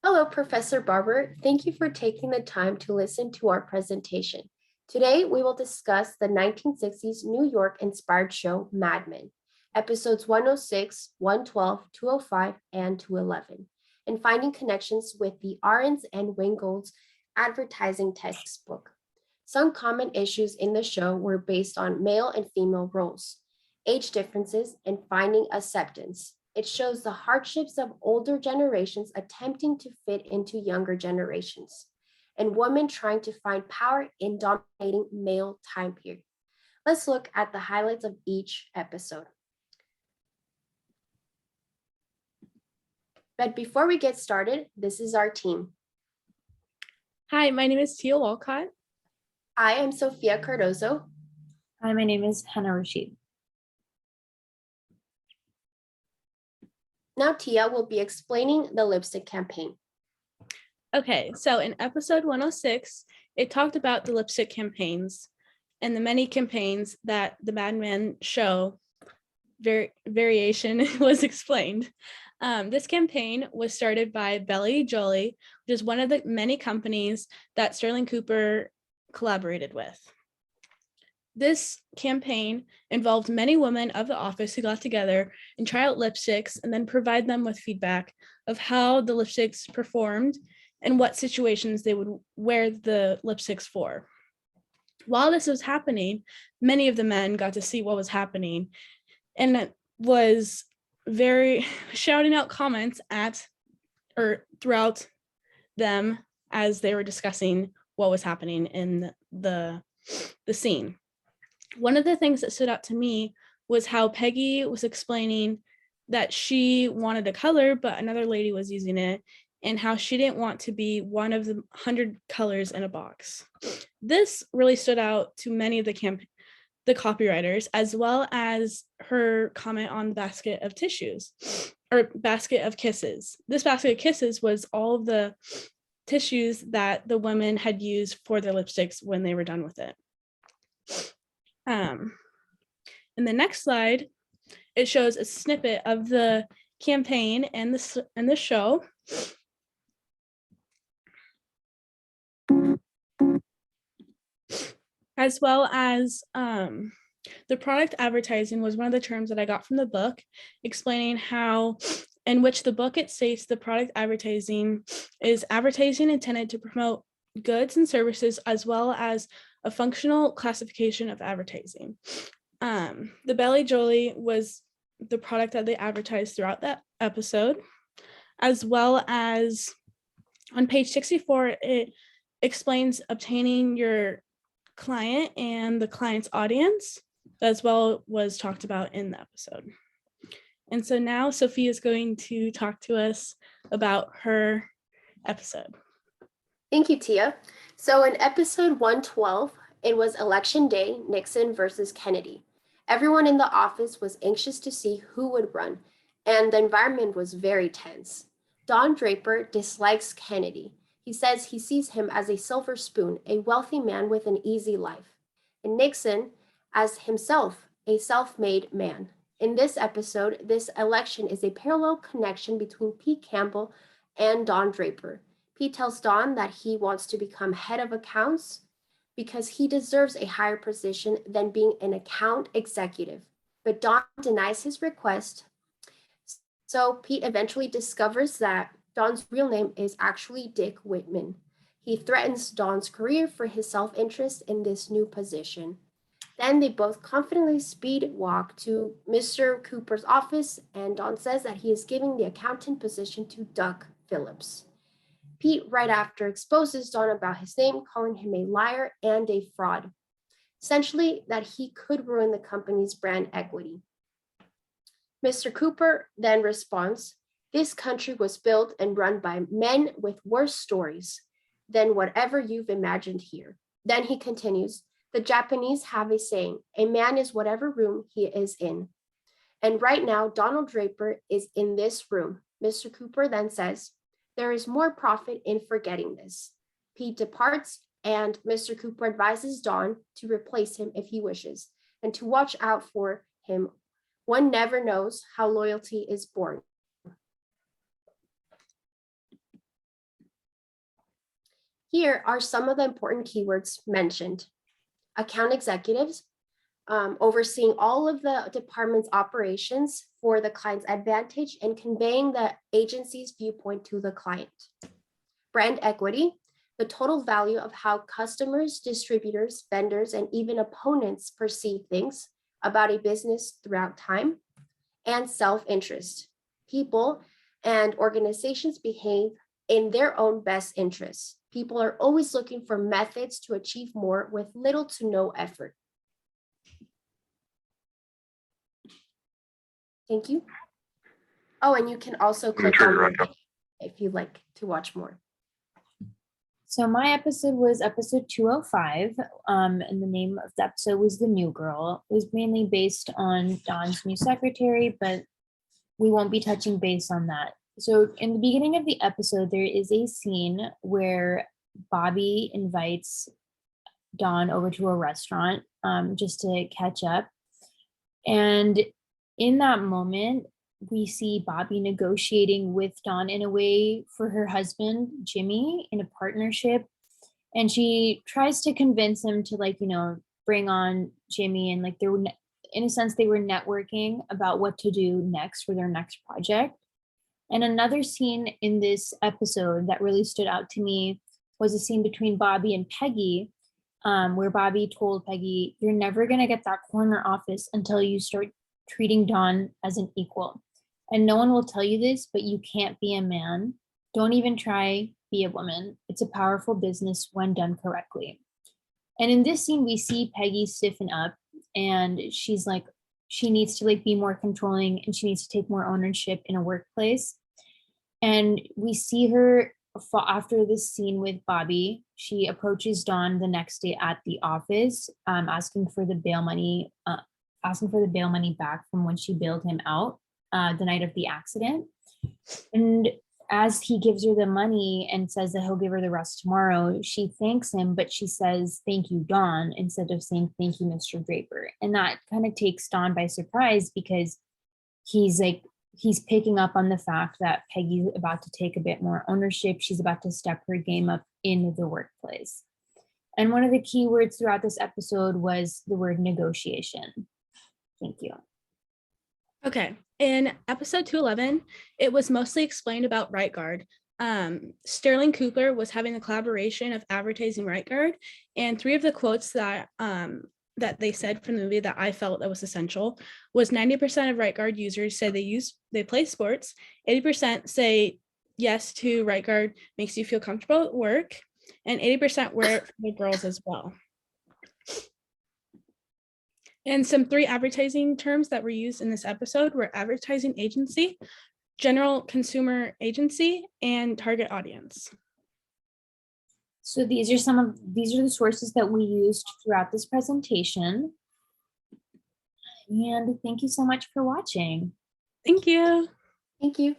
Hello, Professor Barber. Thank you for taking the time to listen to our presentation. Today, we will discuss the 1960s New York-inspired show Mad Men, episodes 106, 112, 205, and 211, and finding connections with the Ahrens and Wingold's advertising textbook. Some common issues in the show were based on male and female roles, age differences, and finding acceptance. It shows the hardships of older generations attempting to fit into younger generations, and women trying to find power in dominating male time period. Let's look at the highlights of each episode. But before we get started, this is our team. Hi, my name is Tia Walcott. I am Sophia Cardozo. Hi, my name is Hannah Rashid. Now Tia will be explaining the lipstick campaign. Okay, so in episode 106, it talked about the lipstick campaigns and the many campaigns that the Mad Men show variation was explained. This campaign was started by Belly Jolie, which is one of the many companies that Sterling Cooper collaborated with. This campaign involved many women of the office who got together and try out lipsticks and then provide them with feedback of how the lipsticks performed and what situations they would wear the lipsticks for. While this was happening, many of the men got to see what was happening and it was very shouting out comments at or throughout them as they were discussing what was happening in the scene. One of the things that stood out to me was how Peggy was explaining that she wanted a color, but another lady was using it, and how she didn't want to be one of the 100 colors in a box. This really stood out to many of the copywriters, as well as her comment on the basket of tissues, or basket of kisses. This basket of kisses was all of the tissues that the women had used for their lipsticks when they were done with it. In the next slide, it shows a snippet of the campaign and the show. As well as the product advertising was one of the terms that I got from the book, explaining how, in which the book it states the product advertising is advertising intended to promote goods and services, as well as a functional classification of advertising. The Belly Jolie was the product that they advertised throughout that episode, as well as on page 64, it explains obtaining your client and the client's audience, as well was talked about in the episode. And so now Sophia is going to talk to us about her episode. Thank you, Tia. So in episode 112, it was election day, Nixon versus Kennedy. Everyone in the office was anxious to see who would run, and the environment was very tense. Don Draper dislikes Kennedy. He says he sees him as a silver spoon, a wealthy man with an easy life, and Nixon as himself, a self-made man. In this episode, this election is a parallel connection between Pete Campbell and Don Draper. Pete tells Don that he wants to become head of accounts because he deserves a higher position than being an account executive. But Don denies his request. So Pete eventually discovers that Don's real name is actually Dick Whitman. He threatens Don's career for his self-interest in this new position. Then they both confidently speed walk to Mr. Cooper's office, and Don says that he is giving the accountant position to Doug Phillips. Pete, right after, exposes Don about his name, calling him a liar and a fraud. Essentially, that he could ruin the company's brand equity. Mr. Cooper then responds, "This country was built and run by men with worse stories than whatever you've imagined here." Then he continues, "The Japanese have a saying, a man is whatever room he is in. And right now, Donald Draper is in this room." Mr. Cooper then says, "There is more profit in forgetting this." Pete departs, and Mr. Cooper advises Don to replace him if he wishes, and to watch out for him. One never knows how loyalty is born. Here are some of the important keywords mentioned. Account executives, overseeing all of the department's operations for the client's advantage and conveying the agency's viewpoint to the client. Brand equity, the total value of how customers, distributors, vendors, and even opponents perceive things about a business throughout time. And self-interest, people and organizations behave in their own best interests. People are always looking for methods to achieve more with little to no effort. Thank you. Oh, and you can also click on the link if you'd like to watch more. So my episode was episode 205, and the name of the episode was The New Girl. It was mainly based on Dawn's new secretary, but we won't be touching base on that. So in the beginning of the episode, there is a scene where Bobby invites Dawn over to a restaurant just to catch up. And in that moment, we see Bobby negotiating with Dawn in a way for her husband, Jimmy, in a partnership. And she tries to convince him to, like, you know, bring on Jimmy. And like, they were, in a sense, they were networking about what to do next for their next project. And another scene in this episode that really stood out to me was a scene between Bobby and Peggy, where Bobby told Peggy, "You're never going to get that corner office until you start treating Dawn as an equal. And no one will tell you this, but you can't be a man. Don't even try, be a woman. It's a powerful business when done correctly." And in this scene, we see Peggy stiffen up, and she's like, she needs to like be more controlling, and she needs to take more ownership in a workplace. And we see her after this scene with Bobby, she approaches Dawn the next day at the office, asking for the bail money back from when she bailed him out the night of the accident. And as he gives her the money and says that he'll give her the rest tomorrow, she thanks him, but she says, "Thank you, Dawn," instead of saying, "Thank you, Mr. Draper." And that kind of takes Dawn by surprise, because he's picking up on the fact that Peggy's about to take a bit more ownership. She's about to step her game up in the workplace. And one of the key words throughout this episode was the word negotiation. Thank you. Okay, in episode 211, it was mostly explained about Right Guard. Sterling Cooper was having a collaboration of advertising Right Guard, and three of the quotes that they said from the movie that I felt that was essential was 90% of Right Guard users say they play sports, 80% say yes to Right Guard makes you feel comfortable at work, and 80% wear it for the girls as well. And some three advertising terms that were used in this episode were advertising agency, general consumer agency, and target audience. So these are the sources that we used throughout this presentation. And thank you so much for watching. Thank you. Thank you.